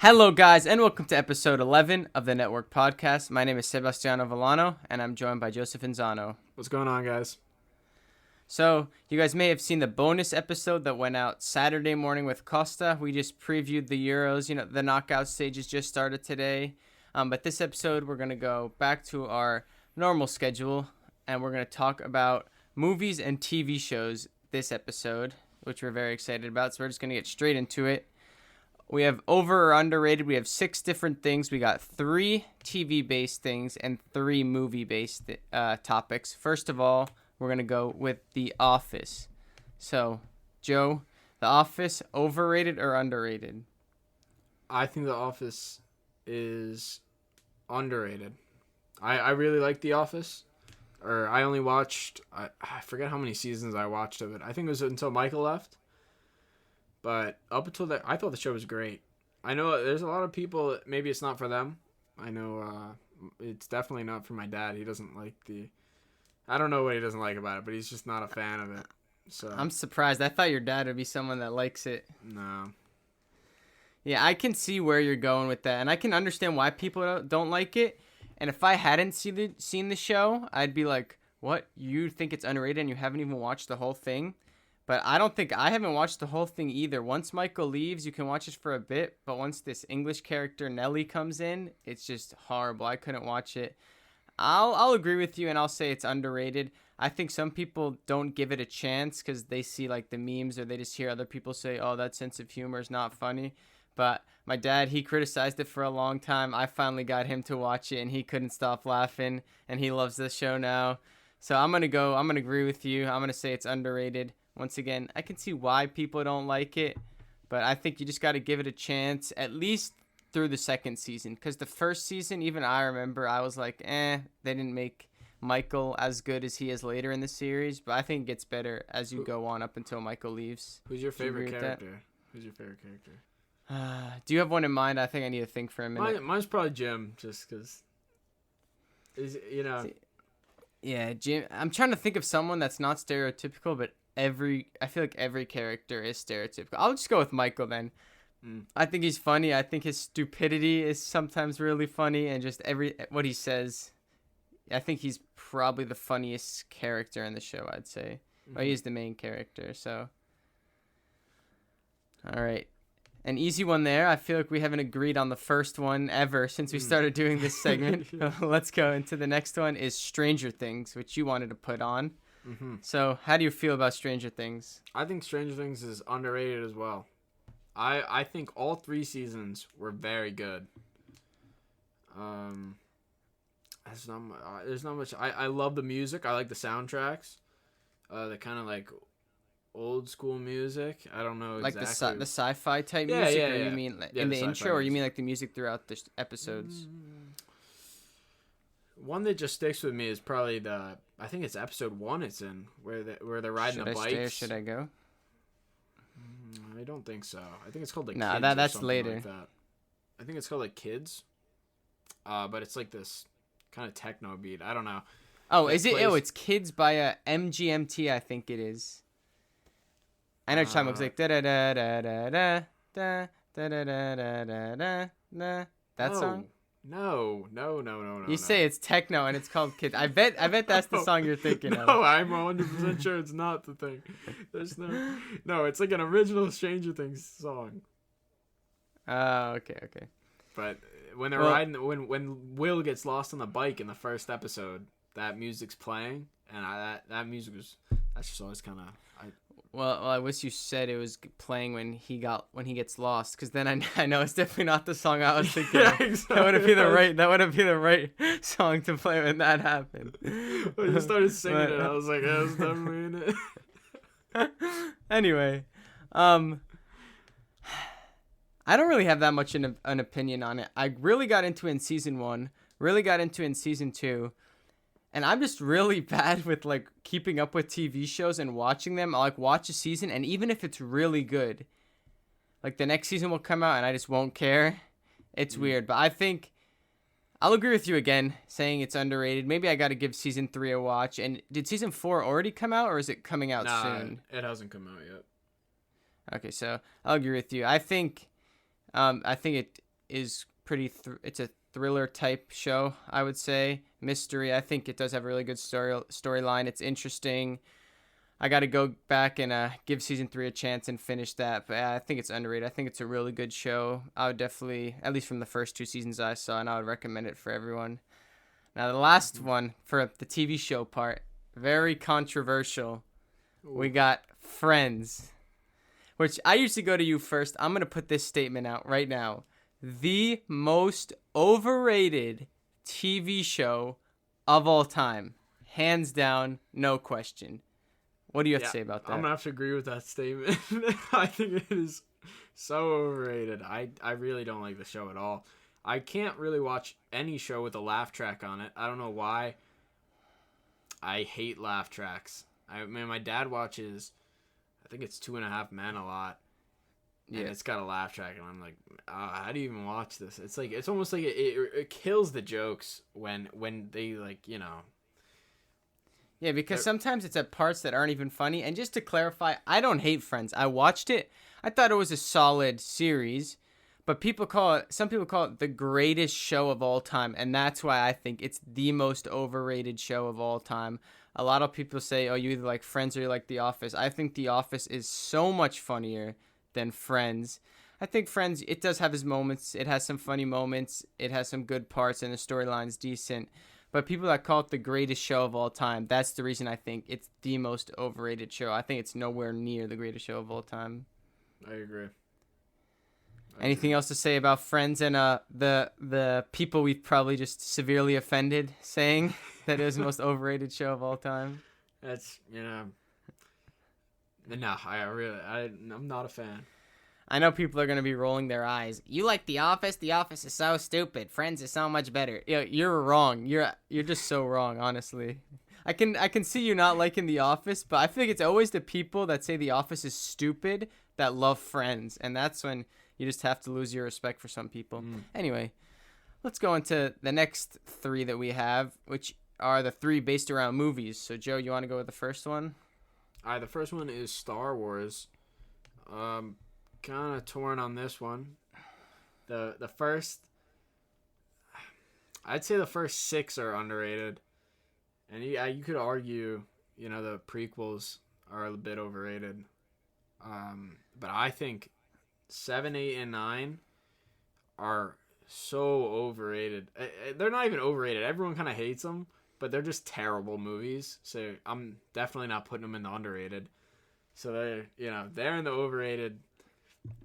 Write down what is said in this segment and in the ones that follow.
Hello, guys, and welcome to episode 11 of the Network Podcast. My name is Sebastiano, and I'm joined by Joseph Inzano. What's going on, guys? So, you guys may have seen the bonus episode that went out Saturday morning with Costa. We just previewed the Euros. The knockout stages just started today. But this episode, we're going to go back to our normal schedule, and we're going to talk about movies and TV shows this episode, which we're very excited about. So, we're just going to get straight into it. We have over or underrated. We have 6 different things. We got 3 TV-based things and 3 movie-based topics. First of all, we're going to go with The Office. So, Joe, The Office, overrated or underrated? I think The Office is underrated. I really like The Office. I only watched, I forget how many seasons I watched of it. I think it was until Michael left. But up until that, I thought the show was great. I know there's a lot of people, maybe it's not for them. I know it's definitely not for my dad. He doesn't like I don't know what he doesn't like about it, but he's just not a fan of it. So I'm surprised. I thought your dad would be someone that likes it. No. Yeah, I can see where you're going with that, and I can understand why people don't like it. And if I hadn't seen the show, I'd be like, what? You think it's underrated and you haven't even watched the whole thing? But I haven't watched the whole thing either. Once Michael leaves, you can watch it for a bit. But once this English character, Nellie, comes in, it's just horrible. I couldn't watch it. I'll agree with you, and I'll say it's underrated. I think some people don't give it a chance because they see like the memes or they just hear other people say, oh, that sense of humor is not funny. But my dad, he criticized it for a long time. I finally got him to watch it, and he couldn't stop laughing, and he loves this show now. So I'm going to agree with you. I'm going to say it's underrated. Once again, I can see why people don't like it, but I think you just got to give it a chance, at least through the second season. Because the first season, even I remember, I was like, they didn't make Michael as good as he is later in the series. But I think it gets better as you go on up until Michael leaves. Who's your favorite character? Do you have one in mind? I think I need to think for a minute. Mine's probably Jim, just because, Yeah, Jim. I'm trying to think of someone that's not stereotypical, but I feel like every character is stereotypical. I'll just go with Michael then. I think he's funny. I think his stupidity is sometimes really funny, and just what he says. I think he's probably the funniest character in the show, I'd say. Well, he's the main character, so. All right. An easy one there. I feel like we haven't agreed on the first one ever since we started doing this segment. Let's go into the next one is Stranger Things, which you wanted to put on. So, how do you feel about Stranger Things? I think Stranger Things is underrated as well. I think all 3 seasons were very good. There's not much. I love the music. I like the soundtracks. The kind of like old school music. I don't know exactly. Like the sci-fi type music, or you mean in the intro, or you mean like the music throughout the episodes? One that just sticks with me is probably I think it's episode 1 it's in, where they're riding the bikes. Should I stay or should I go? I don't think so. I think it's called like Kids that's later. like that. I think it's called like Kids. But it's like this kind of techno beat. I don't know. Oh, is it? Oh, it's Kids by MGMT, I think it is. I know what you're talking about. It's like da da da da da da da da da da da da. That song? No. You say it's techno and it's called Kids. I bet that's the song you're thinking of. No, I'm 100% sure it's not the thing. There's no, it's like an original Stranger Things song. Oh, okay. But when they're riding, when Will gets lost on the bike in the first episode, that music's playing, and that music that's just always kind of. Well, I wish you said it was playing when he gets lost, because then I know it's definitely not the song I was thinking. Yeah, exactly. That wouldn't be the right song to play when that happened. When you started singing it, I was like, yeah, it's definitely in it. Anyway, I don't really have that much an opinion on it. I really got into it in season 1, really got into it in season 2. And I'm just really bad with, like, keeping up with TV shows and watching them. I'll, like, watch a season, and even if it's really good, like, the next season will come out, and I just won't care. It's weird. But I think I'll agree with you again, saying it's underrated. Maybe I got to give season 3 a watch. And did season 4 already come out, or is it coming out soon? It hasn't come out yet. Okay, so I'll agree with you. I think it is pretty. It's a thriller type show, I would say. Mystery. I think it does have a really good storyline. It's interesting. I got to go back and give season 3 a chance and finish that. But I think it's underrated. I think it's a really good show. I would definitely, at least from the first 2 seasons I saw, and I would recommend it for everyone. Now, the last one for the TV show part, very controversial. Ooh. We got Friends, which I usually go to you first. I'm going to put this statement out right now. The most overrated TV show of all time. Hands down, no question. What do you have to say about that? I'm going to have to agree with that statement. I think it is so overrated. I really don't like the show at all. I can't really watch any show with a laugh track on it. I don't know why. I hate laugh tracks. My dad watches, I think it's 2.5 Men a lot. And it's got a laugh track, and I'm like, how do you even watch this? It's like, it's almost like it kills the jokes when they, like, you know. Yeah, because sometimes it's at parts that aren't even funny. And just to clarify, I don't hate Friends. I watched it. I thought it was a solid series. But some people call it the greatest show of all time. And that's why I think it's the most overrated show of all time. A lot of people say, oh, you either like Friends or you like The Office. I think The Office is so much funnier than Friends. I think Friends, it does have its moments. It has some funny moments. It has some good parts, and the storyline's decent. But people that call it the greatest show of all time, that's the reason I think it's the most overrated show. I think it's nowhere near the greatest show of all time. I agree. Anything else to say about Friends and the people we've probably just severely offended saying that it was the most overrated show of all time? That's, no, I'm not a fan. I know people are going to be rolling their eyes. You like The Office? The Office is so stupid. Friends is so much better. You're wrong. You're just so wrong, honestly. I can see you not liking The Office, but I feel like it's always the people that say The Office is stupid that love Friends, and that's when you just have to lose your respect for some people. Anyway, let's go into the next 3 that we have, which are the 3 based around movies. So, Joe, you want to go with the first one? All right, the first one is Star Wars. Kind of torn on this one. The first, I'd say the first 6 are underrated, and you could argue, the prequels are a bit overrated. But I think 7, 8, and 9 are so overrated. They're not even overrated. Everyone kind of hates them, but they're just terrible movies. So I'm definitely not putting them in the underrated. So they're in the overrated.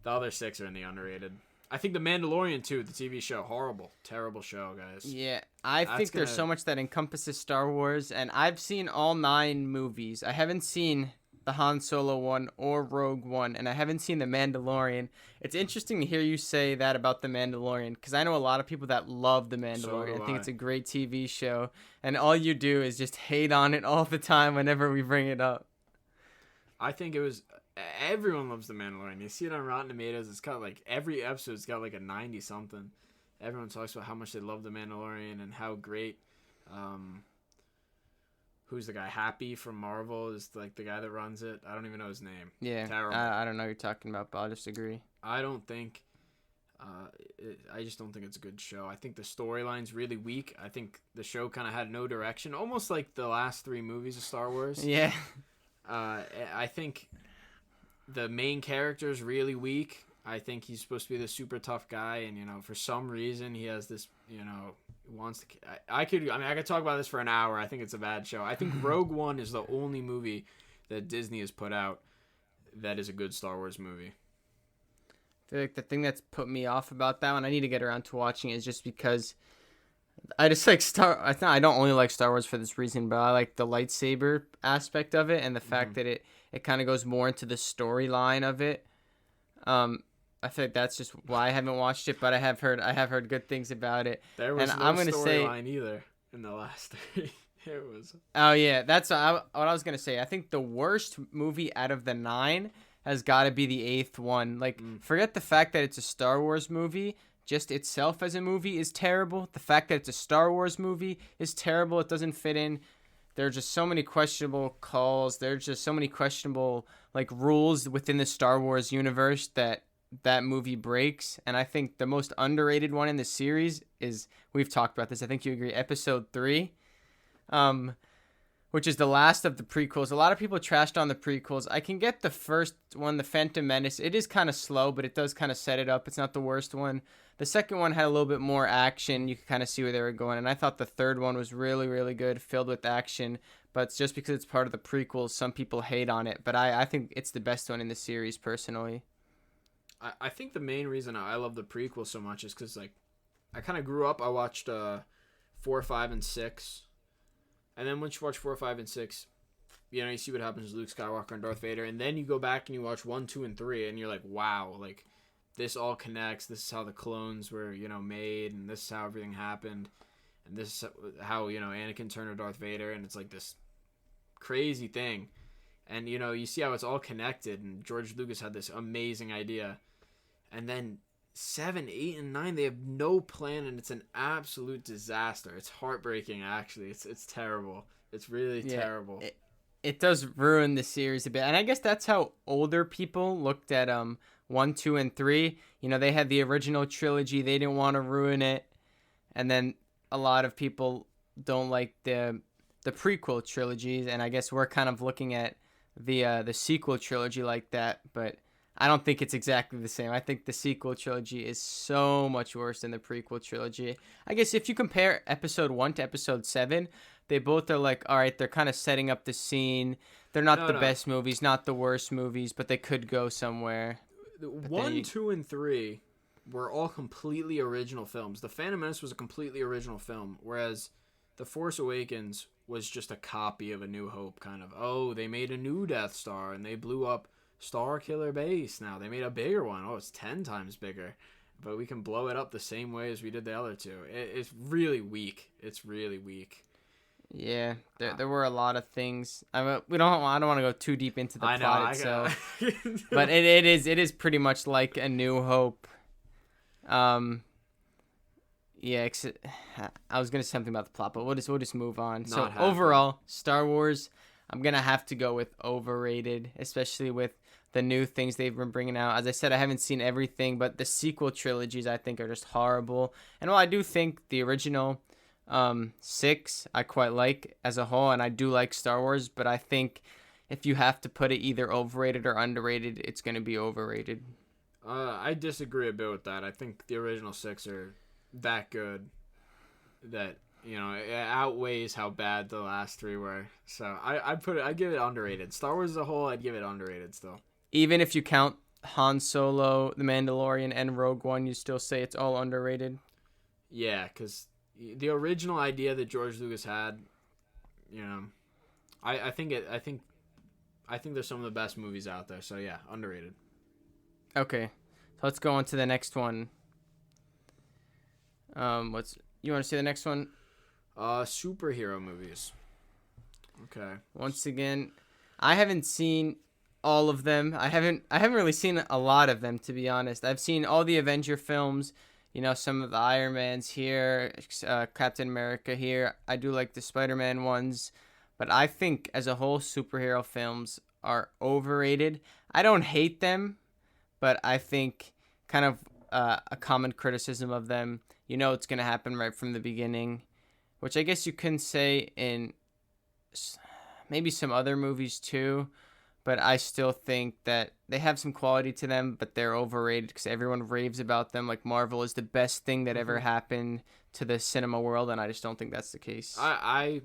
The other 6 are in the underrated. I think The Mandalorian too, the TV show, horrible, terrible show, guys. Yeah, I think there's so much that encompasses Star Wars, and I've seen all 9 movies. I haven't seen the Han Solo one or Rogue One, and I haven't seen The Mandalorian. It's interesting to hear you say that about The Mandalorian, because I know a lot of people that love The Mandalorian. I think it's a great TV show, and all you do is just hate on it all the time whenever we bring it up. I think everyone loves The Mandalorian. You see it on Rotten Tomatoes. It's got every episode's got a 90 something. Everyone talks about how much they love The Mandalorian and how great. Who's the guy? Happy from Marvel is the guy that runs it. I don't even know his name. Yeah, terrible. I don't know what you're talking about, but I'll just agree. I don't think. I just don't think it's a good show. I think the storyline's really weak. I think the show kind of had no direction, almost like the last 3 movies of Star Wars. Yeah. I think the main character's really weak. I think he's supposed to be the super tough guy, and for some reason he has this, wants to. I could talk about this for an hour. I think it's a bad show. I think Rogue One is the only movie that Disney has put out that is a good Star Wars movie. I feel like the thing that's put me off about that one, I need to get around to watching it, is just because I just like I don't only like Star Wars for this reason, but I like the lightsaber aspect of it and the fact that it kind of goes more into the storyline of it. I feel like that's just why I haven't watched it, but I have heard good things about it. There was no storyline either in the last 3. It was. Oh yeah, that's what I was gonna say. I think the worst movie out of the 9 has got to be the 8th one. Forget the fact that it's a Star Wars movie. Just itself as a movie is terrible. The fact that it's a Star Wars movie is terrible. It doesn't fit in. There are just so many questionable calls. There's just so many questionable rules within the Star Wars universe that that movie breaks. And I think the most underrated one in the series is, we've talked about this, I think you agree, episode 3. Which is the last of the prequels. A lot of people trashed on the prequels. I can get the first one, The Phantom Menace. It is kind of slow, but it does kind of set it up. It's not the worst one. The second one had a little bit more action. You could kind of see where they were going. And I thought the third one was really, really good, filled with action. But it's just because it's part of the prequels, some people hate on it. But I think it's the best one in the series, personally. I think the main reason I love the prequel so much is because, like, I kind of grew up. I watched 4, 5, and 6. And then once you watch 4, 5, and 6, you know, you see what happens to Luke Skywalker and Darth Vader. And then you go back and you watch 1, 2, and 3, and you're like, wow, like, this all connects. This is how the clones were, you know, made, and this is how everything happened. And this is how, you know, Anakin turned to Darth Vader, and it's like this crazy thing. And, you know, you see how it's all connected, and George Lucas had this amazing idea. And then 7, 8, and 9, they have no plan, and it's an absolute disaster. It's heartbreaking, actually. It's terrible. It's really terrible. It does ruin the series a bit. And I guess that's how older people looked at 1, 2, and 3. You know, they had the original trilogy. They didn't want to ruin it. And then a lot of people don't like the prequel trilogies, and I guess we're kind of looking at the sequel trilogy like that, but I don't think it's exactly the same. I think the sequel trilogy is so much worse than the prequel trilogy. I guess if you compare episode 1 to episode 7, they both are like, all right, they're kind of setting up the scene. They're not the best movies, not the worst movies, but they could go somewhere. 1, 2, and 3 were all completely original films. The Phantom Menace was a completely original film, whereas The Force Awakens was just a copy of A New Hope, kind of. Oh, they made a new Death Star, and they blew up Star Killer Base now. They made a bigger one. Oh, it's 10 times bigger. But we can blow it up the same way as we did the other two. It's really weak. It's really weak. Yeah, there were a lot of things. I don't want to go too deep into the plot itself. But it is pretty much like A New Hope. Yeah, I was gonna say something about the plot, but we'll just move on. So overall, Star Wars, I'm gonna have to go with overrated, especially with the new things they've been bringing out. As I said, I haven't seen everything, but the sequel trilogies I think are just horrible. And while I do think the original 6 I quite like as a whole, and I do like Star Wars, but I think if you have to put it either overrated or underrated, it's gonna be overrated. I disagree a bit with that. I think the original 6 are that good that, you know, it outweighs how bad the last 3 were. So I'd give it underrated. Star Wars as a whole, I'd give it underrated still. Even if you count Han Solo, The Mandalorian, and Rogue One, you still say it's all underrated? Yeah, because the original idea that George Lucas had, you know, I think there's some of the best movies out there. So yeah, underrated. Okay, so let's go on to the next one. You want to see the next one? Superhero movies. Okay. Once again, I haven't seen all of them. I haven't really seen a lot of them, to be honest. I've seen all the Avenger films. You know, some of the Iron Mans here, Captain America here. I do like the Spider-Man ones, but I think as a whole, superhero films are overrated. I don't hate them, but I think kind of a common criticism of them, you know, it's going to happen right from the beginning, which I guess you can say in maybe some other movies too, but I still think that they have some quality to them, but they're overrated because everyone raves about them. Like Marvel is the best thing that ever happened to the cinema world, and I just don't think that's the case. I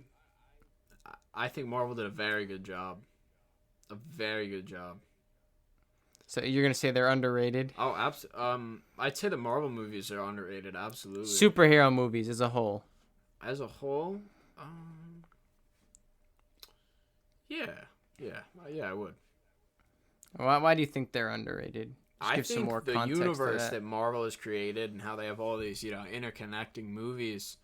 think Marvel did a very good job. A very good job. So you're gonna say they're underrated? Oh, I'd say the Marvel movies are underrated. Absolutely. Superhero movies as a whole. As a whole, yeah, I would. Why do you think they're underrated? Just give some more context. I think the universe that Marvel has created and how they have all these, you know, interconnecting movies.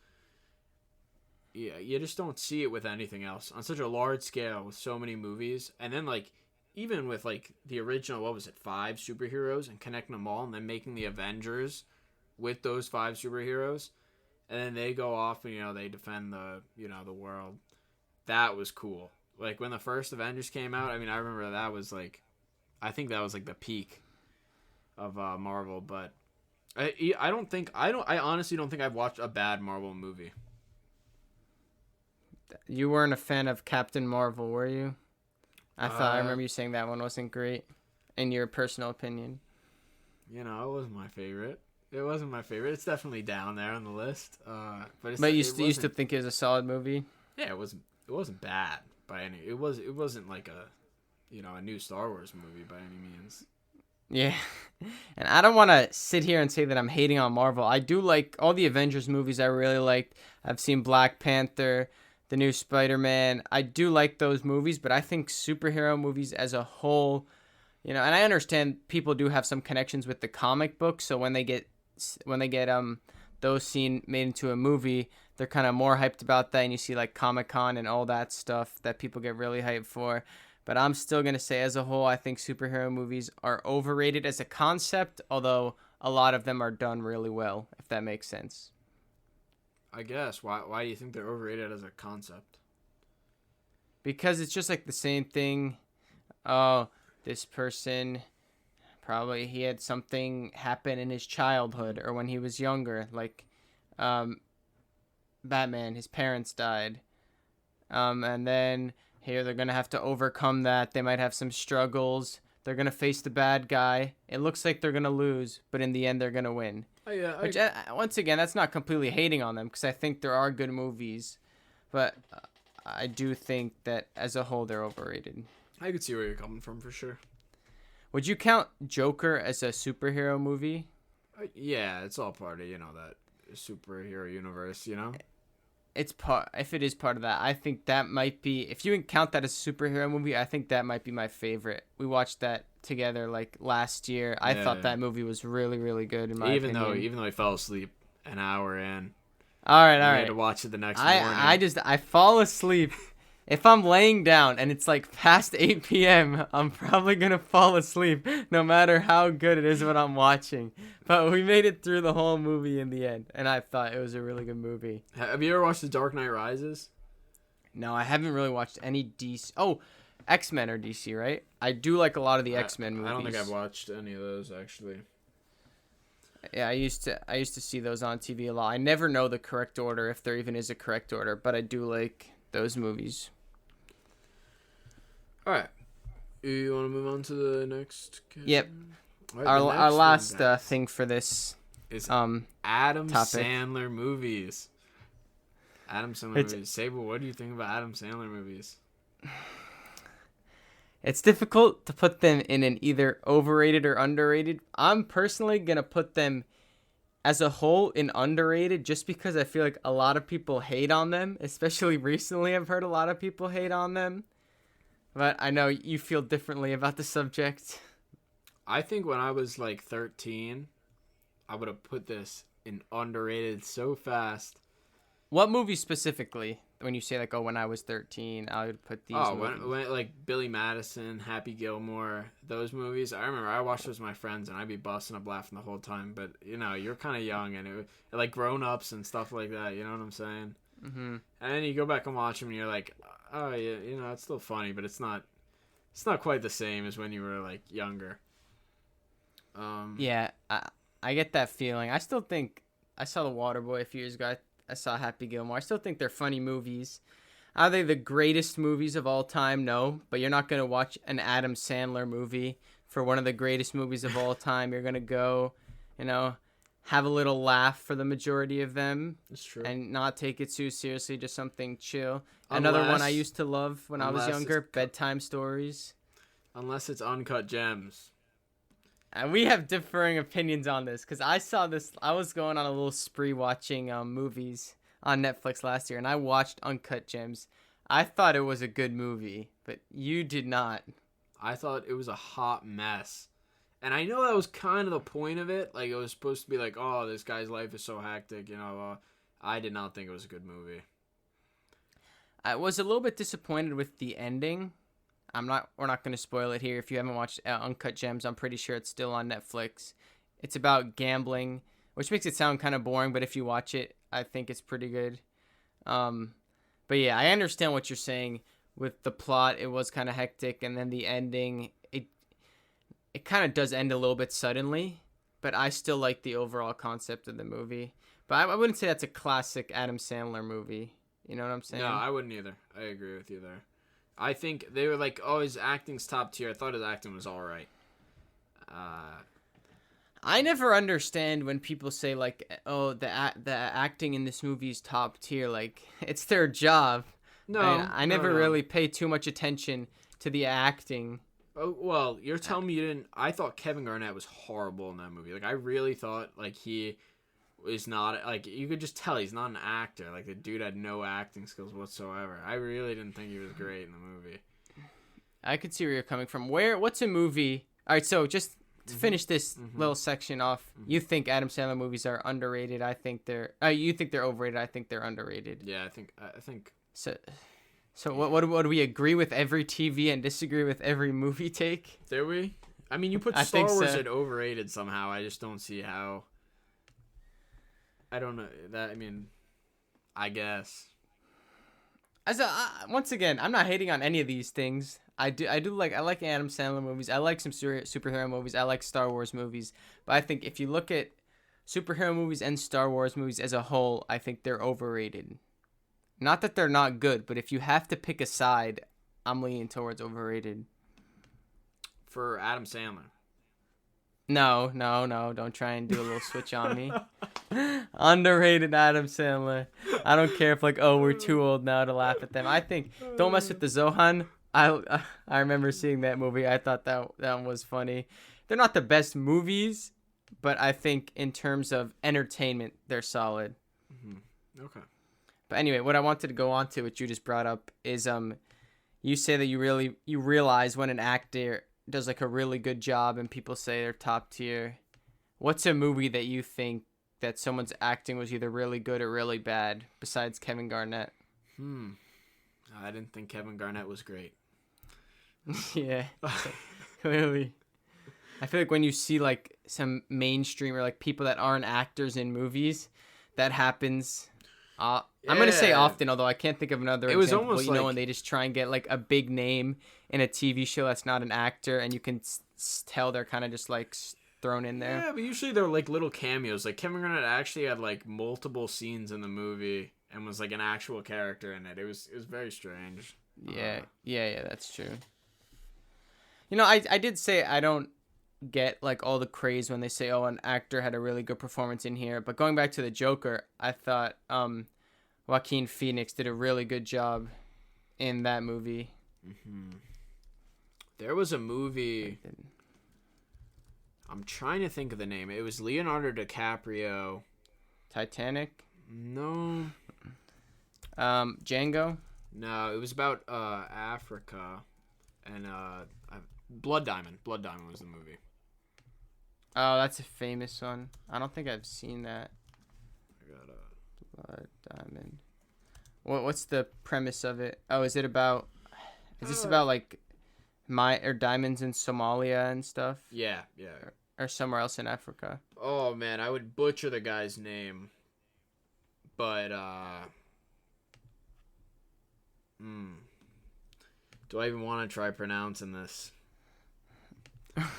Yeah, you just don't see it with anything else on such a large scale with so many movies, and then like. Even with, like, the original, 5 superheroes and connecting them all and then making the Avengers with those 5 superheroes. And then they go off and, you know, they defend the world. That was cool. Like, when the first Avengers came out, I mean, I remember that was, like, I think that was, like, the peak of Marvel, but I honestly don't think I've watched a bad Marvel movie. You weren't a fan of Captain Marvel, were you? I Uh, remember you saying that one wasn't great, in your personal opinion. You know, it wasn't my favorite. It wasn't my favorite. It's definitely down there on the list. But But it you still wasn't. think it was a solid movie? Yeah, it wasn't. It wasn't bad by any. It wasn't like a new Star Wars movie by any means. Yeah. And I don't want to sit here and say that I'm hating on Marvel. I do like all the Avengers movies. I really liked. I've seen Black Panther, the new Spider-Man. I do like those movies, but I think superhero movies as a whole, and I understand people do have some connections with the comic book, so when they get those scene made into a movie, they're kind of more hyped about that, and you see like Comic-Con and all that stuff that people get really hyped for. But I'm still going to say as a whole, I think superhero movies are overrated as a concept, although a lot of them are done really well, if that makes sense. I guess. Why do you think they're overrated as a concept? Because it's just like the same thing. Oh, this person probably he had something happen in his childhood or when he was younger, like um, Batman, his parents died. And then here they're going to have to overcome that. They might have some struggles. They're going to face the bad guy. It looks like they're going to lose, but in the end, they're going to win. Oh, yeah, Which, once again, that's not completely hating on them because I think there are good movies. But I do think that as a whole, they're overrated. I could see where you're coming from for sure. Would you count Joker as a superhero movie? Yeah, it's all part of, that superhero universe. It's part. If it is part of that, I think that might be. If you count that as a superhero movie, I think that might be my favorite. We watched that together like last year. I thought that movie was really, really good in my opinion. Even though I fell asleep an hour in, all right. I had to watch it the next morning. I fall asleep. If I'm laying down and it's like past 8 p.m., I'm probably going to fall asleep no matter how good it is what I'm watching. But we made it through the whole movie in the end, and I thought it was a really good movie. Have you ever watched The Dark Knight Rises? No, I haven't really watched any DC. Oh, X-Men are DC, right? I do like a lot of the X-Men movies. I don't think I've watched any of those, actually. Yeah, I used to see those on TV a lot. I never know the correct order, if there even is a correct order, but I do like those movies. All right. You want to move on to the next? Yep. Right, our last thing for this is Adam topic. Sandler movies. Adam Sandler movies. Sable, what do you think about Adam Sandler movies? It's difficult to put them in an either overrated or underrated. I'm personally going to put them as a whole in underrated just because I feel like a lot of people hate on them. Especially recently, I've heard a lot of people hate on them. But I know you feel differently about the subject. I think when I was like 13, I would have put this in underrated so fast. What movie specifically? When you say like, when I was 13, I would put these movies. When like Billy Madison, Happy Gilmore, those movies. I remember I watched those with my friends and I'd be busting up laughing the whole time. But, you're kind of young and it like Grown Ups and stuff like that. You know what I'm saying? Mm-hmm. And then you go back and watch them and you're like, oh, yeah, it's still funny, but it's not quite the same as when you were like younger. Yeah, I get that feeling. I still think I saw The Waterboy a few years ago. I saw Happy Gilmore. I still think they're funny movies. Are they the greatest movies of all time? No, but you're not going to watch an Adam Sandler movie for one of the greatest movies of all time. You're going to go, have a little laugh for the majority of them. That's true. And not take it too seriously, just something chill. Another one I used to love when I was younger, bedtime stories. Unless it's Uncut Gems. And we have differing opinions on this because I saw this. I was going on a little spree watching movies on Netflix last year, and I watched Uncut Gems. I thought it was a good movie, but you did not. I thought it was a hot mess. And I know that was kind of the point of it. Like, it was supposed to be like, oh, this guy's life is so hectic. I did not think it was a good movie. I was a little bit disappointed with the ending. We're not going to spoil it here. If you haven't watched Uncut Gems, I'm pretty sure it's still on Netflix. It's about gambling, which makes it sound kind of boring, but if you watch it, I think it's pretty good. But yeah, I understand what you're saying with the plot. It was kind of hectic, and then the ending, it kind of does end a little bit suddenly, but I still like the overall concept of the movie. But I wouldn't say that's a classic Adam Sandler movie. You know what I'm saying? No, I wouldn't either. I agree with you there. I think they were like, oh, his acting's top tier. I thought his acting was all right. I never understand when people say like, "Oh, the acting in this movie is top tier." Like, it's their job. No, I never no. really pay too much attention to the acting. Oh, well, you're telling me you didn't. I thought Kevin Garnett was horrible in that movie. Like, I really thought like he was not like you could just tell he's not an actor. Like the dude had no acting skills whatsoever. I really didn't think he was great in the movie. I could see where you're coming from. What's a movie? All right, so just to finish this little section off, you think Adam Sandler movies are underrated? I think they're. You think they're overrated? I think they're underrated. Yeah, I think. So what do we agree with every TV and disagree with every movie take? Did we? I mean, you put I Star think Wars so. at overrated somehow. I just don't see how. I don't know that. I mean, I guess. Once again, I'm not hating on any of these things. I like Adam Sandler movies. I like some superhero movies. I like Star Wars movies. But I think if you look at superhero movies and Star Wars movies as a whole, I think they're overrated. Not that they're not good, but if you have to pick a side, I'm leaning towards overrated. For Adam Sandler. No, don't try and do a little switch on me. Underrated Adam Sandler. I don't care if we're too old now to laugh at them. I think Don't Mess with the Zohan. I remember seeing that movie. I thought that one was funny. They're not the best movies, but I think in terms of entertainment, they're solid. Mm-hmm. Okay. But anyway, what I wanted to go on to, which you just brought up, is you say that you realize when an actor does like a really good job and people say they're top tier. What's a movie that you think that someone's acting was either really good or really bad besides Kevin Garnett? I didn't think Kevin Garnett was great. Yeah, clearly. I feel like when you see like some mainstream or like people that aren't actors in movies, that happens. I'm gonna say often, although I can't think of another example. Was almost when they just try and get like a big name in a TV show that's not an actor, and you can tell they're kind of just like thrown in there. Yeah, but usually they're like little cameos. Like Kevin Garnett actually had like multiple scenes in the movie and was like an actual character in it. It was very strange. Yeah, that's true. You know, I did say I don't get like all the craze when they say, oh, an actor had a really good performance in here. But going back to the Joker, I thought Joaquin Phoenix did a really good job in that movie. Mm-hmm. There was a movie. I'm trying to think of the name. It was Leonardo DiCaprio. Titanic? No. Django? No, it was about Africa, and Blood Diamond. Blood Diamond was the movie. Oh, that's a famous one. I don't think I've seen that. I got Blood Diamond. What's the premise of it? Oh, is this about like diamonds in Somalia and stuff? Yeah. Or somewhere else in Africa? Oh man, I would butcher the guy's name, but do I even want to try pronouncing this?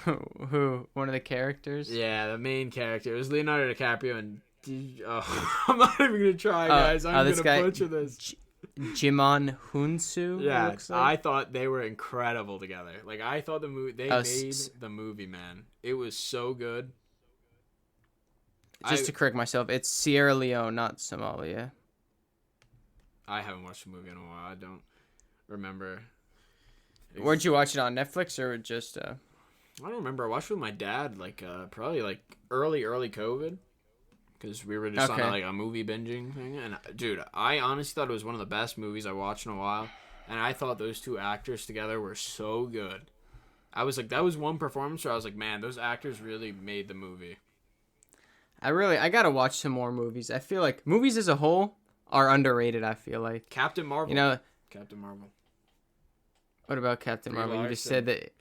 Who? One of the characters? Yeah, the main character. It was Leonardo DiCaprio and... I'm not even going to try, guys. I'm going to butcher this. Jimon Hunsu? Yeah, like. I thought they were incredible together. Like, I thought the movie... They made the movie, man. It was so good. Just to correct myself, it's Sierra Leone, not Somalia. I haven't watched the movie in a while. I don't remember. Where'd you watch it, on Netflix or just... I don't remember. I watched it with my dad, probably early COVID, because we were just on a movie binging thing. And dude, I honestly thought it was one of the best movies I watched in a while, and I thought those two actors together were so good. I was like, that was one performance where I was like, man, those actors really made the movie. I gotta watch some more movies. I feel like movies as a whole are underrated. I feel like Captain Marvel. You know, Captain Marvel. What about Captain Marvel? Larson. You just said that.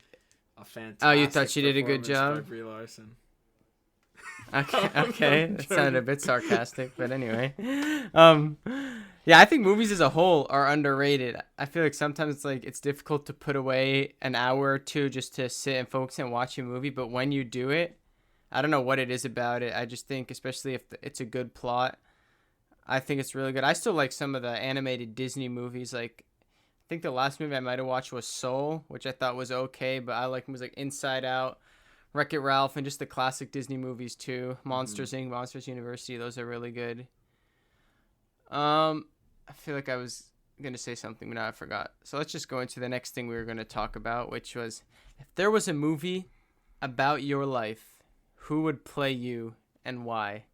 A fantastic. Oh, you thought she did a good job? By Brie Larson. Okay, that sounded a bit sarcastic, but anyway. Yeah, I think movies as a whole are underrated. I feel like sometimes it's like it's difficult to put away an hour or two just to sit and focus and watch a movie, but when you do it, I don't know what it is about it. I just think, especially if it's a good plot, I think it's really good. I still like some of the animated Disney movies. Like, I think the last movie I might have watched was Soul, which I thought was okay, but I like was like Inside Out, Wreck-It Ralph, and just the classic Disney movies too. Monsters Inc., Monsters University, those are really good. I feel like I was gonna say something, but now I forgot. So let's just go into the next thing we were gonna talk about, which was if there was a movie about your life, who would play you and why?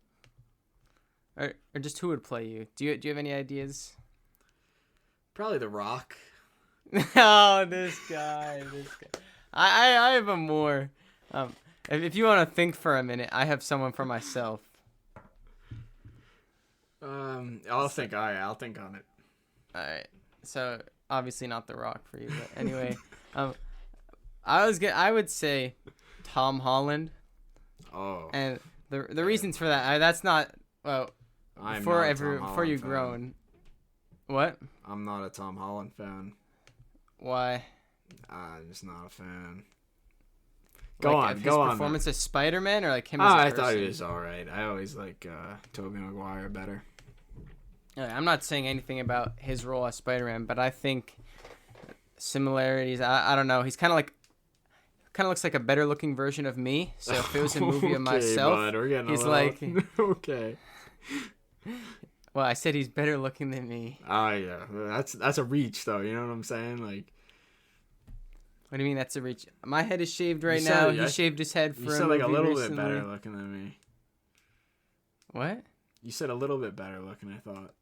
Or just who would play you? Do you have any ideas? Probably The Rock. Oh, this guy. I have a more. If you want to think for a minute, I have someone for myself. I'll think on it. All right. So obviously not The Rock for you, but anyway, I would say Tom Holland. Oh. And the reasons for that, that's not well. Before you fan. grown. What? I'm not a Tom Holland fan. Why? I'm just not a fan. Go on. His performance as Spider-Man, or like him as a person? I thought he was all right. I always like Tobey Maguire better. I'm not saying anything about his role as Spider-Man, but I think similarities. I don't know. He's kind of looks like a better looking version of me. So if it was a movie of myself, bud, he's like okay. Well, I said he's better looking than me. Oh yeah, that's a reach though. You know what I'm saying? Like, what do you mean that's a reach? My head is shaved right now. He shaved his head for you said like a little recently. bit better looking than me. What? You said a little bit better looking. I thought.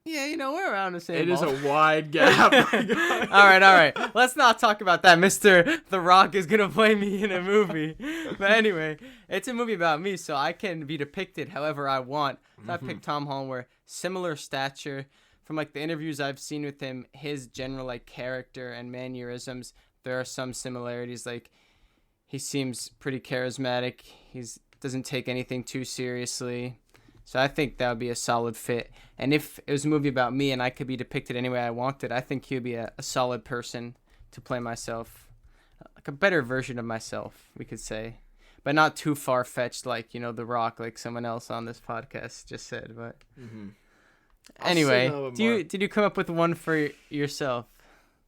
Yeah, we're around the same. It is a wide gap. all right. Let's not talk about that. Mr. The Rock is gonna play me in a movie. But anyway, it's a movie about me, so I can be depicted however I want. So I picked Tom Holland, where similar stature. From like the interviews I've seen with him, his general like character and mannerisms, there are some similarities. Like he seems pretty charismatic. He's doesn't take anything too seriously. So I think that would be a solid fit. And if it was a movie about me and I could be depicted any way I wanted, I think he would be a solid person to play myself. Like a better version of myself, we could say. But not too far-fetched like, The Rock, like someone else on this podcast just said. But anyway, did you come up with one for yourself?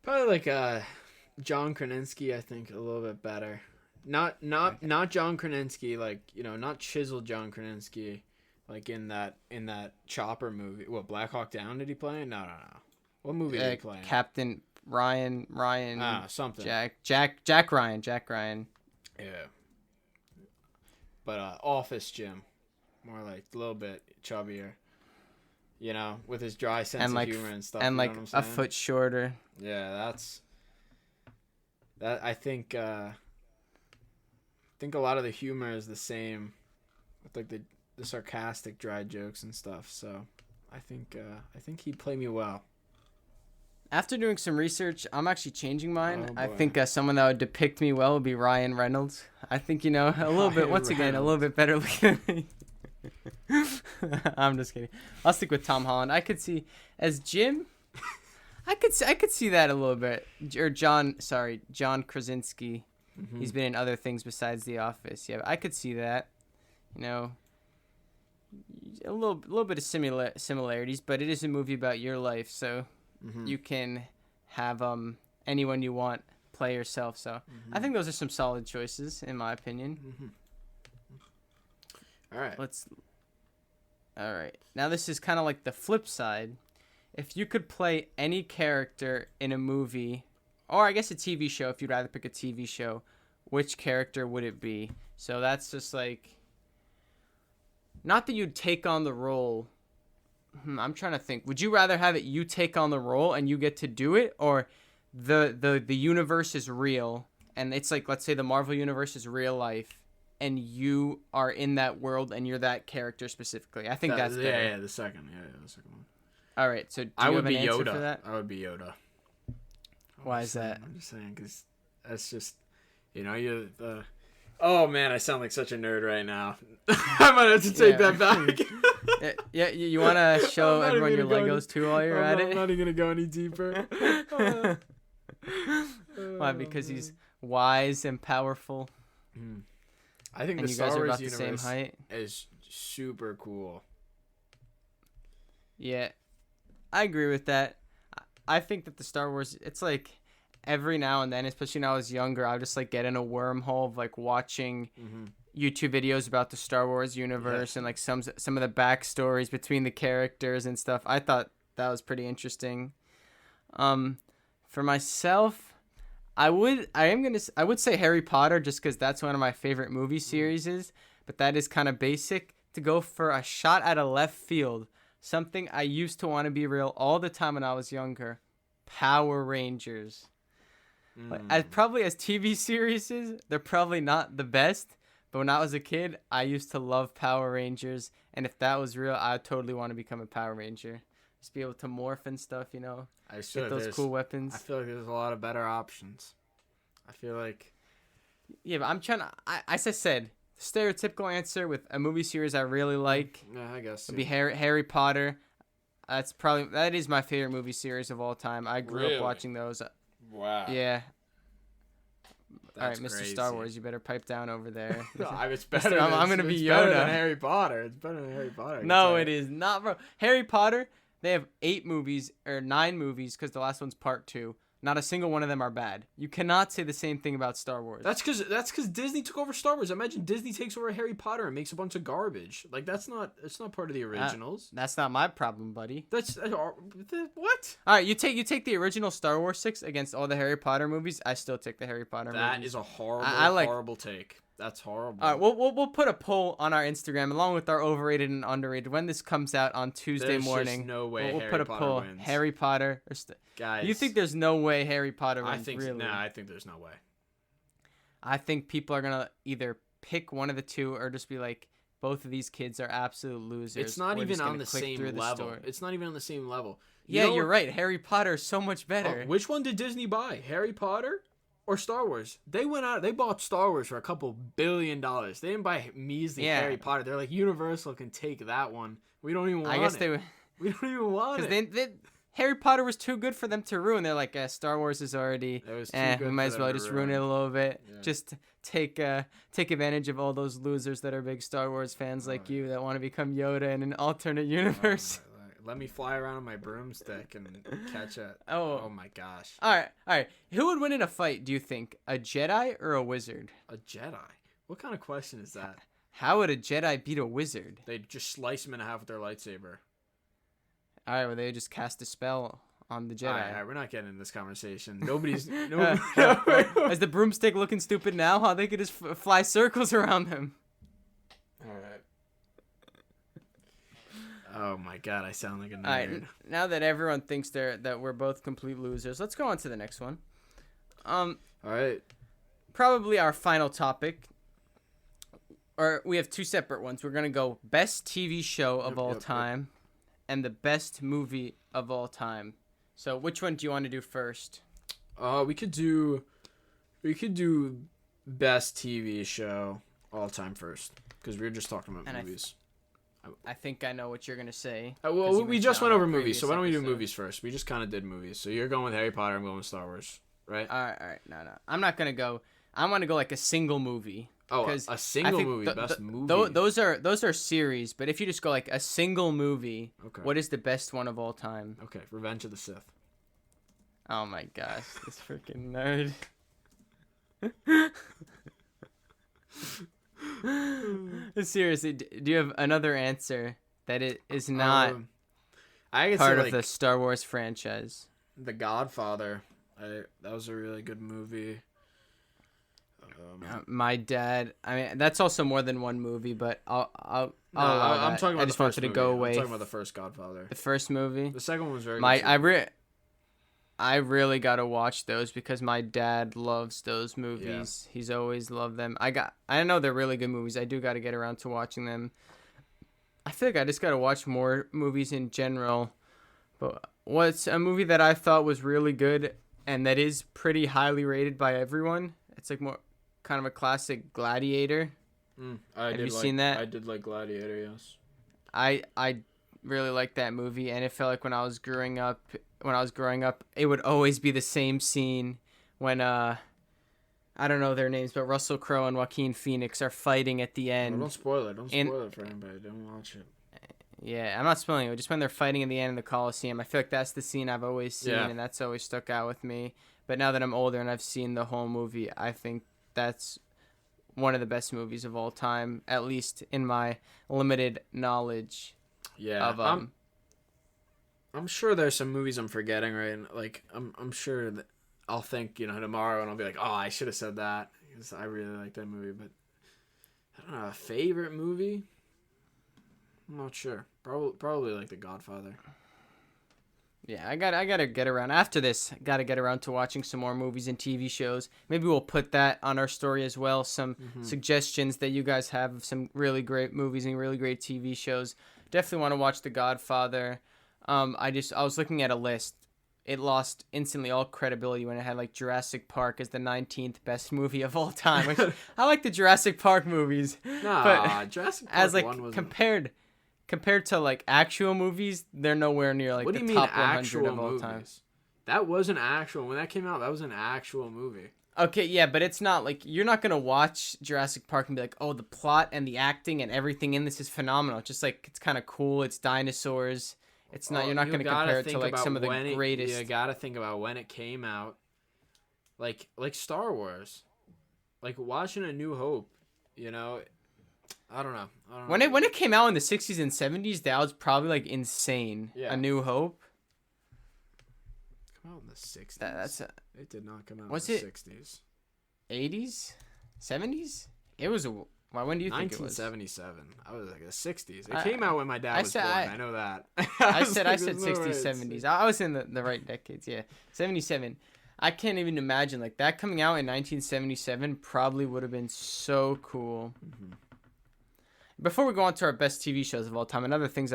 Probably like John Krasinski, I think, a little bit better. Not John Krasinski, like, not chiseled John Krasinski. Like in that Chopper movie. What, Black Hawk Down did he play in? No. What movie did he play in? Captain Ryan. Something. Jack Ryan. Yeah. But Office Jim. More like a little bit chubbier. With his dry sense of humor and stuff. And like a foot shorter. Yeah, I think a lot of the humor is the same with like the sarcastic dry jokes and stuff, so I think he'd play me well. After doing some research, I'm actually changing mine. I think someone that would depict me well would be Ryan Reynolds. I think a little bit a little bit better looking than me. I'm just kidding. I'll stick with Tom Holland. I could see as Jim. I could see that a little bit. Or John Krasinski. He's been in other things besides The Office. Yeah, I could see that. A little bit of similarities, but it is a movie about your life, so you can have anyone you want play yourself. So I think those are some solid choices, in my opinion. All right. All right. Now this is kind of like the flip side. If you could play any character in a movie, or I guess a TV show, if you'd rather pick a TV show, which character would it be? So that's just like. Not that you'd take on the role. I'm trying to think. Would you rather have it you take on the role and you get to do it, or the universe is real and it's like, let's say the Marvel universe is real life and you are in that world and you're that character specifically? I think that's better. Yeah, the second one. All right, so do you have an answer for that? I would be Yoda. Why is that? I'm just saying because that's just you're the. Oh man, I sound like such a nerd right now. I might have to take that back. Yeah, you want to show I'm not everyone even your gonna go Legos too while you're at I'm it? not even gonna go any deeper. Why? Because he's wise and powerful, I think and the you Star guys are Wars about the same universe height. is super cool. Yeah, I agree with that. I think that the Star Wars, it's like every now and then, especially when I was younger, I would just like get in a wormhole of like watching YouTube videos about the Star Wars universe and like some of the backstories between the characters and stuff. I thought that was pretty interesting. For myself, I would say Harry Potter just because that's one of my favorite movie series, but that is kind of basic. To go for a shot at a left field, something I used to want to be real all the time when I was younger, Power Rangers. Probably as TV series, they're probably not the best, but when I was a kid, I used to love Power Rangers, and if that was real, I'd totally want to become a Power Ranger. Just be able to morph and stuff, get those cool weapons. I feel like there's a lot of better options. I feel like... Yeah, but I'm trying to... As I said, stereotypical answer with a movie series I really like Yeah, I guess. would be Harry Potter. That is my favorite movie series of all time. I grew up watching those. Wow. Yeah. That's all right, Mr. crazy. Star Wars, you better pipe down over there. It's better. I'm gonna be it's Yoda. Better than Harry Potter. It's better than Harry Potter. No, it is not, bro. Harry Potter. They have 8 movies or 9 movies because the last one's part 2. Not a single one of them are bad. You cannot say the same thing about Star Wars. That's because Disney took over Star Wars. Imagine Disney takes over Harry Potter and makes a bunch of garbage. Like it's not part of the originals. That's not my problem, buddy. That's what? All right, you take the original Star Wars 6 against all the Harry Potter movies. I still take the Harry Potter movies. That is a horrible take. That's horrible. All right, we'll put a poll on our Instagram along with our overrated and underrated when this comes out on Tuesday morning. Just no way. We'll Harry put a Potter poll. wins. Harry Potter. Guys, you think there's no way Harry Potter wins? I think really? I think there's no way. I think people are gonna either pick one of the two or just be like, both of these kids are absolute losers. It's not even on the same level. It's not even on the same level. You're right. Harry Potter is so much better. Which one did Disney buy? Harry Potter or Star Wars? They went out. They bought Star Wars for $2 billion. They didn't buy measly Harry Potter. They're like, Universal can take that one. We don't even want it. I guess we don't even want it. Because Harry Potter was too good for them to ruin. They're like, Star Wars is already. It was too good. We might as well just ruin it a little bit. Yeah. Just take advantage of all those losers that are big Star Wars fans like you that want to become Yoda in an alternate universe. Let me fly around on my broomstick and catch it. Oh my gosh. All right. Who would win in a fight, do you think? A Jedi or a wizard? A Jedi? What kind of question is that? How would a Jedi beat a wizard? They'd just slice him in half with their lightsaber. All right, well, they just cast a spell on the Jedi. All right, we're not getting in this conversation. Nobody's... Is the broomstick looking stupid now? How they could just fly circles around them. All right. Oh my god, I sound like a nerd. All right, now that everyone thinks that we're both complete losers, let's go on to the next one. All right. Probably our final topic. Or we have 2 separate ones. We're going to go best TV show of all time and the best movie of all time. So which one do you want to do first? We could do best TV show all time first because we were just talking about movies. I think I know what you're going to say. Well, we just went over movies, so why don't we do movies first? We just kind of did movies. So you're going with Harry Potter, I'm going with Star Wars, right? All right. No. I'm not going to go. I want to go like a single movie. Oh, a single movie, best movie. Those are series, but if you just go like a single movie, what is the best one of all time? Okay, Revenge of the Sith. Oh my gosh, this freaking nerd. Seriously, do you have another answer that it is not part of the Star Wars franchise? The Godfather. That was a really good movie. My dad. I mean, that's also more than one movie, but I'm talking about. I just wanted to go away. I'm talking about the first Godfather. The first movie. The second one was very good. I really gotta watch those because my dad loves those movies. Yeah. He's always loved them. I know they're really good movies. I do gotta get around to watching them. I feel like I just gotta watch more movies in general. But what's a movie that I thought was really good and that is pretty highly rated by everyone? It's like more kind of a classic, Gladiator. Have you seen that? I did like Gladiator, yes. I really like that movie, and it felt like when I was growing up, it would always be the same scene when I don't know their names, but Russell Crowe and Joaquin Phoenix are fighting at the Oh, end. don't spoil it. Don't spoil it for anybody. Don't watch it. Yeah, I'm not spoiling it. Just when they're fighting in the end in the Coliseum, I feel like that's the scene I've always seen, Yeah. and that's always stuck out with me. But now that I'm older and I've seen the whole movie, I think that's one of the best movies of all time, at least in my limited knowledge Yeah. of I'm sure there's some movies I'm forgetting, right? And like I'm sure that I'll think, tomorrow and I'll be like, "Oh, I should have said that." Because I really like that movie, but I don't know, a favorite movie? I'm not sure. Probably like The Godfather. Yeah, I gotta get around after this. Gotta get around to watching some more movies and TV shows. Maybe we'll put that on our story as well. Some suggestions that you guys have of some really great movies and really great TV shows. Definitely want to watch The Godfather. I was looking at a list. It lost instantly all credibility when it had like Jurassic Park as the 19th best movie of all time. Which I like the Jurassic Park movies, but Jurassic Park as like 1 was compared to like actual movies, they're nowhere near like What do the you mean top 100 actual of all movies? time. That was an actual. When that came out, that was an actual movie. Okay, yeah, but it's not like you're not gonna watch Jurassic Park and be like, oh, the plot and the acting and everything in this is phenomenal. It's just like it's kind of cool. It's dinosaurs. It's not. You're not gonna compare it to like some of the greatest. You gotta think about when it came out. Like Star Wars, like watching A New Hope. I don't know. When it came out in the 60s and 70s, that was probably like insane. Yeah. A New Hope. Come out in the 60s. It did not come out Was in the it 60s. 80s, 70s. It was. Why? When do you think it was? 1977. I was like the 60s. It came out when my dad was born. I know that. I said 60s, 70s. I was in the right decades. Yeah, 77. I can't even imagine like that coming out in 1977. Probably would have been so cool. Mm-hmm. Before we go on to our best TV shows of all time, another thing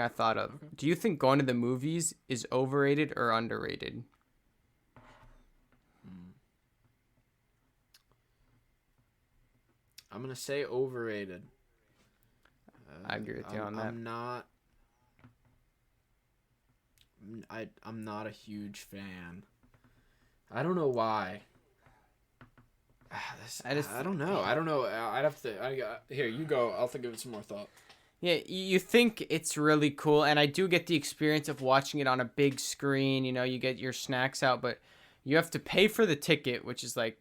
I thought of. Okay. Do you think going to the movies is overrated or underrated? I'm gonna say overrated. I agree with you on that. I'm not a huge fan. I don't know why. I don't know. I'd have to. Here, you go. I'll give it some more thought. Yeah, you think it's really cool, and I do get the experience of watching it on a big screen. You get your snacks out, but you have to pay for the ticket, which is like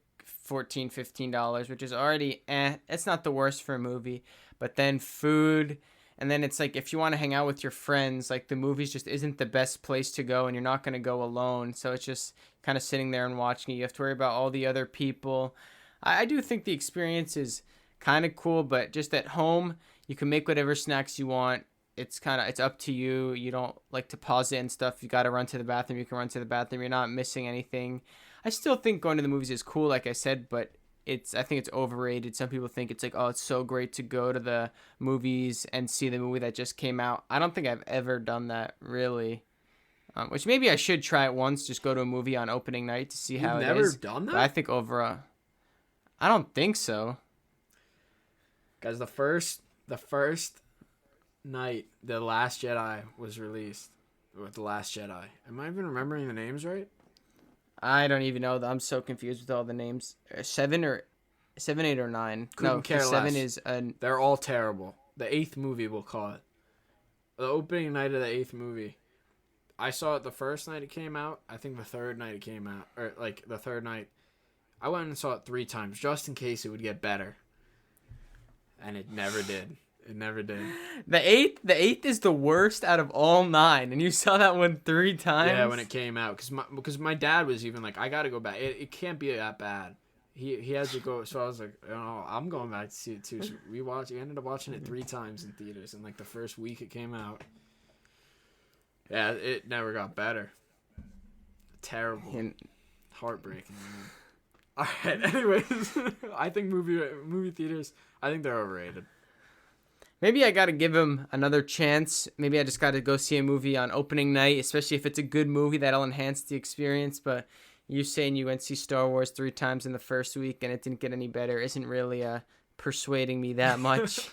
$14, $15, which is already it's not the worst for a movie. But then food, and then it's like if you want to hang out with your friends, like the movies just isn't the best place to go, and you're not going to go alone. So it's just kind of sitting there and watching it. You have to worry about all the other people. I do think the experience is kind of cool, but just at home, you can make whatever snacks you want. It's up to you. You don't like to pause it and stuff. You got to run to the bathroom. You can run to the bathroom. You're not missing anything. I still think going to the movies is cool, like I said, but I think it's overrated. Some people think it's like, oh, it's so great to go to the movies and see the movie that just came out. I don't think I've ever done that, really. Which maybe I should try it once, just go to a movie on opening night to see how it is. You've never done that? But I think overall, I don't think so. Guys, the first night The Last Jedi was released. With The Last Jedi. Am I even remembering the names right? I don't even know. I'm so confused with all the names. 7, 8, or 9. Couldn't care 7 less. is They're all terrible. The 8th movie, we'll call it. The opening night of the 8th movie. I saw it the first night it came out. I think the third night it came out. Or, like, the third night. I went and saw it 3 times, just in case it would get better. And it never did. It never did. The 8th is the worst out of all 9, and you saw that one 3 times? Yeah, when it came out. Because my dad was even like, I got to go back. It can't be that bad. He has to go. So I was like, I'm going back to see it too. So we ended up watching it 3 times in theaters in like the first week it came out. Yeah, it never got better. Terrible. Heartbreaking, man. All right, anyways, I think movie theaters, I think they're overrated. Maybe I got to give him another chance. Maybe I just got to go see a movie on opening night, especially if it's a good movie that'll enhance the experience. But you saying you went to see Star Wars 3 times in the first week and it didn't get any better isn't really persuading me that much.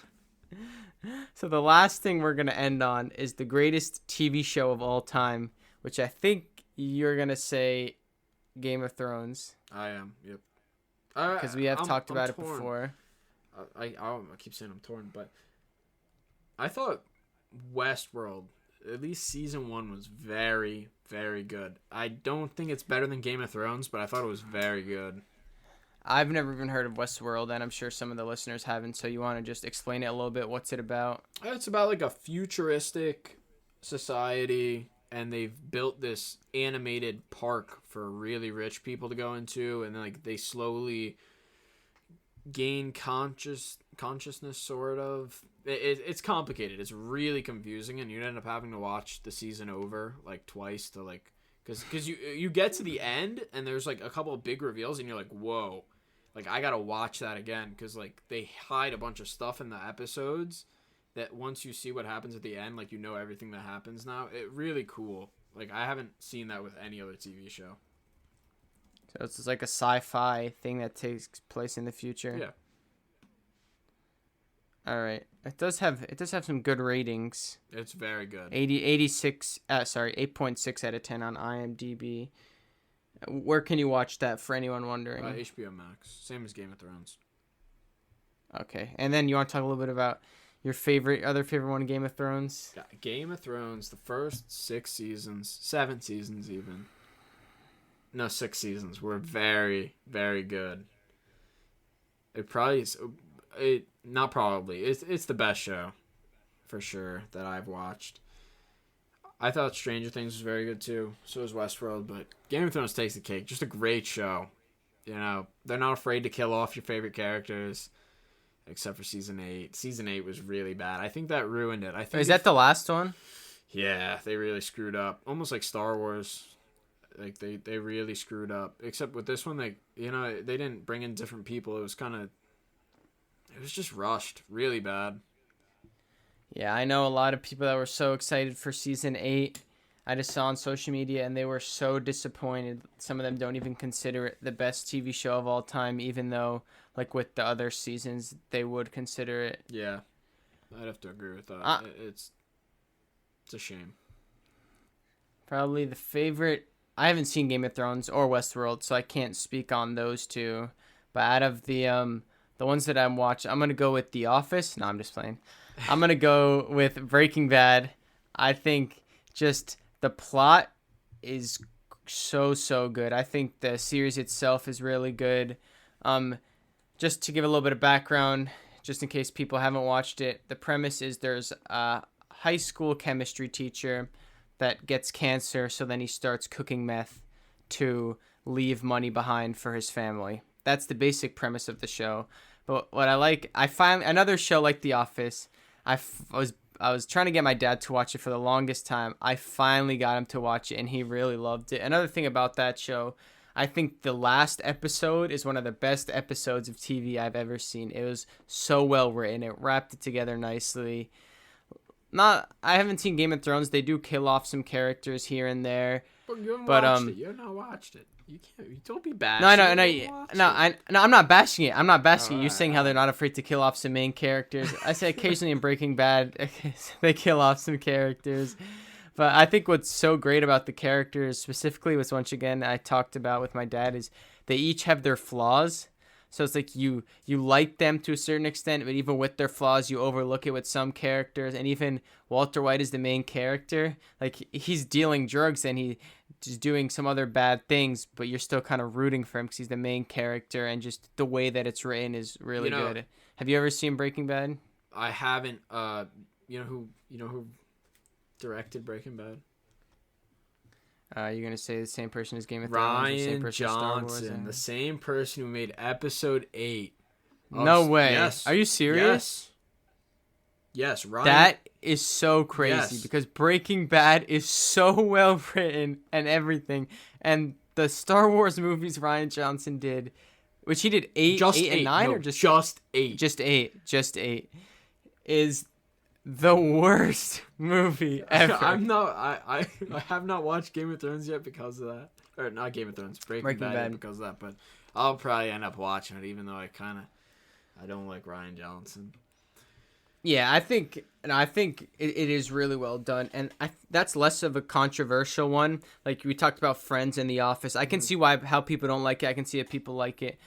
So the last thing we're gonna end on is the greatest TV show of all time, which I think you're gonna say Game of Thrones, I am. Yep. because we have talked I'm about it torn. before. I keep saying I'm torn, but I thought Westworld, at least season 1, was very, very good. I don't think it's better than Game of Thrones, but I thought it was very good. I've never even heard of Westworld, and I'm sure some of the listeners haven't. So you want to just explain it a little bit? What's it about? It's about like a futuristic society, and they've built this animated park for really rich people to go into, and then like they slowly gain consciousness, sort of. It's complicated. It's really confusing, and you end up having to watch the season over like twice to like, because you get to the end and there's like a couple of big reveals, and you're like, whoa, like I gotta watch that again, because like they hide a bunch of stuff in the episodes that once you see what happens at the end, like you know everything that happens now. It really cool. Like I haven't seen that with any other TV show. So it's just like a sci-fi thing that takes place in the future. Yeah. All right. It does have some good ratings. It's very good. 8.6 out of 10 on IMDb. Where can you watch that for anyone wondering? HBO Max, same as Game of Thrones. Okay. And then you want to talk a little bit about your other favorite one, Game of Thrones? Yeah, Game of Thrones, the first 6 seasons, 7 seasons even. No, 6 seasons were very, very good. It's the best show for sure that I've watched. I thought Stranger Things was very good too. So was Westworld, but Game of Thrones takes the cake. Just a great show. You know, they're not afraid to kill off your favorite characters, except for season 8. Season 8 was really bad. I think that ruined it. Is that the last one? Yeah, they really screwed up. Almost like Star Wars. Like they really screwed up. Except with this one, they didn't bring in different people. It was just rushed, really bad. Yeah, I know a lot of people that were so excited for season 8. I just saw on social media, and they were so disappointed. Some of them don't even consider it the best TV show of all time, even though, like with the other seasons, they would consider it. Yeah, I'd have to agree with that. It's a shame. Probably the favorite. I haven't seen Game of Thrones or Westworld, so I can't speak on those two. But out of the ones that I'm watching, I'm gonna go with The Office. No, I'm just playing. I'm gonna go with Breaking Bad. I think just the plot is so good. I think the series itself is really good. Just to give a little bit of background, just in case people haven't watched it, the premise is there's a high school chemistry teacher that gets cancer, so then he starts cooking meth to leave money behind for his family. That's the basic premise of the show. But what I finally, another show like The Office, I was trying to get my dad to watch it for the longest time. I finally got him to watch it, and he really loved it. Another thing about that show, I think the last episode is one of the best episodes of TV I've ever seen. It was so well written. It wrapped it together nicely. I haven't seen Game of Thrones. They do kill off some characters here and there. But you haven't watched it. You have not watched it. You can't. You don't be bashing. I'm not bashing it. I'm not bashing it. You're saying how they're not afraid to kill off some main characters. I say occasionally in Breaking Bad, they kill off some characters. But I think what's so great about the characters, specifically, which once again I talked about with my dad, is they each have their flaws. So it's like you like them to a certain extent, but even with their flaws, you overlook it with some characters. And even Walter White is the main character. Like, he's dealing drugs and he's doing some other bad things, but you're still kind of rooting for him because he's the main character, and just the way that it's written is really good. Have you ever seen Breaking Bad? I haven't. You know who directed Breaking Bad? You're gonna say the same person as Game of Thrones? Ryan Johnson, the same person who made Episode 8. No way. Yes. Are you serious? Yes, Ryan. That is so crazy because Breaking Bad is so well written and everything, and the Star Wars movies Ryan Johnson did, which he did eight and 9, or just 8, just 8, is the worst movie ever. I have not watched Game of Thrones yet because of that. Or not Game of Thrones, Breaking Bad because of that. But I'll probably end up watching it, even though I don't like Ryan Johnson. Yeah, I think it is really well done, and that's less of a controversial one. Like we talked about Friends and The Office. I can see how people don't like it. I can see if people like it.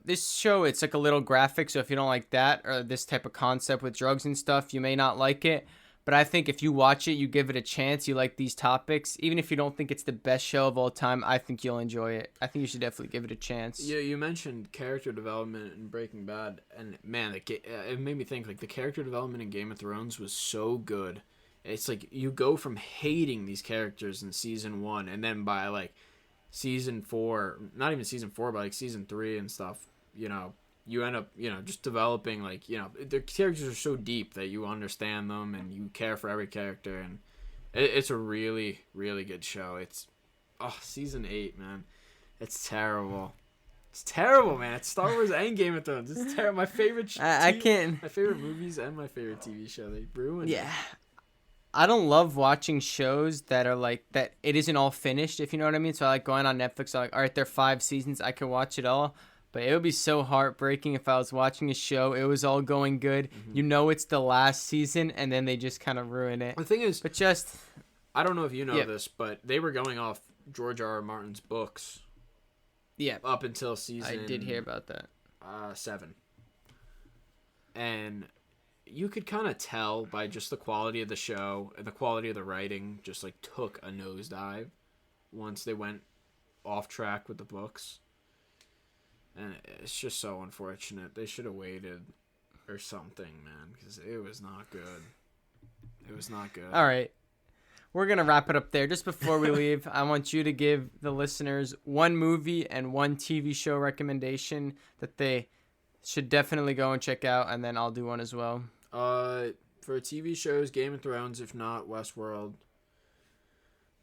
This show, it's like a little graphic, so if you don't like that or this type of concept with drugs and stuff, you may not like it. But I think if you watch it, you give it a chance, you like these topics, even if you don't think it's the best show of all time, I think you'll enjoy it. I think you should definitely give it a chance. Yeah, you mentioned character development in Breaking Bad, and man, it made me think like the character development in Game of Thrones was so good. It's like you go from hating these characters in season 1, and then by like season 4, not even season 4, but like season 3 and stuff, you end up, just developing the characters are so deep that you understand them and you care for every character, and it's a really, really good show. Season 8, man. It's terrible. It's terrible, man. It's Star Wars and Game of Thrones. It's terrible. My favorite I can't. My favorite movies and my favorite TV show. They ruined it. I don't love watching shows that are like that. It isn't all finished, if you know what I mean. So I like going on Netflix. I'm like, all right, there are 5 seasons. I could watch it all. But it would be so heartbreaking if I was watching a show. It was all going good. Mm-hmm. It's the last season, and then they just kind of ruin it. The thing is, I don't know if you know yeah. this, but they were going off George R. R. Martin's books. Yeah. Up until season. I did hear about that. 7. And you could kind of tell by just the quality of the show and the quality of the writing just like took a nosedive once they went off track with the books. And it's just so unfortunate. They should have waited or something, man, because it was not good. It was not good. All right. We're going to wrap it up there. Just before we leave, I want you to give the listeners one movie and one TV show recommendation that they should definitely go and check out, and then I'll do one as well. For TV shows, Game of Thrones, if not Westworld.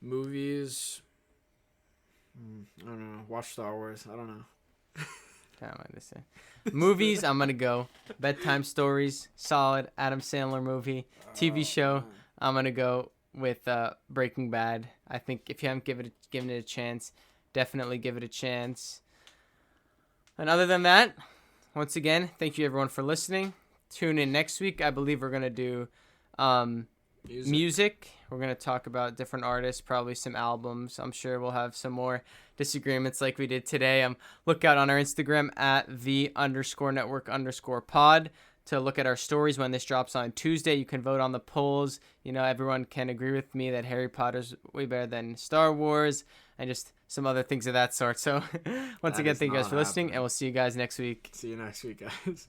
Movies, I don't know. Watch Star Wars. I don't know. Movies, I'm going to go Bedtime Stories, solid Adam Sandler movie. TV show, I'm going to go with Breaking Bad. I think if you haven't given it a chance, definitely give it a chance. And other than that, once again, thank you everyone for listening. Tune in next week. I believe we're going to do music. We're going to talk about different artists, probably some albums. I'm sure we'll have some more disagreements like we did today. Look out on our Instagram at @the_network_pod to look at our stories when this drops on Tuesday. You can vote on the polls. Everyone can agree with me that Harry Potter's way better than Star Wars and just some other things of that sort. So once again, thank you guys for listening, and we'll see you guys next week. See you next week, guys.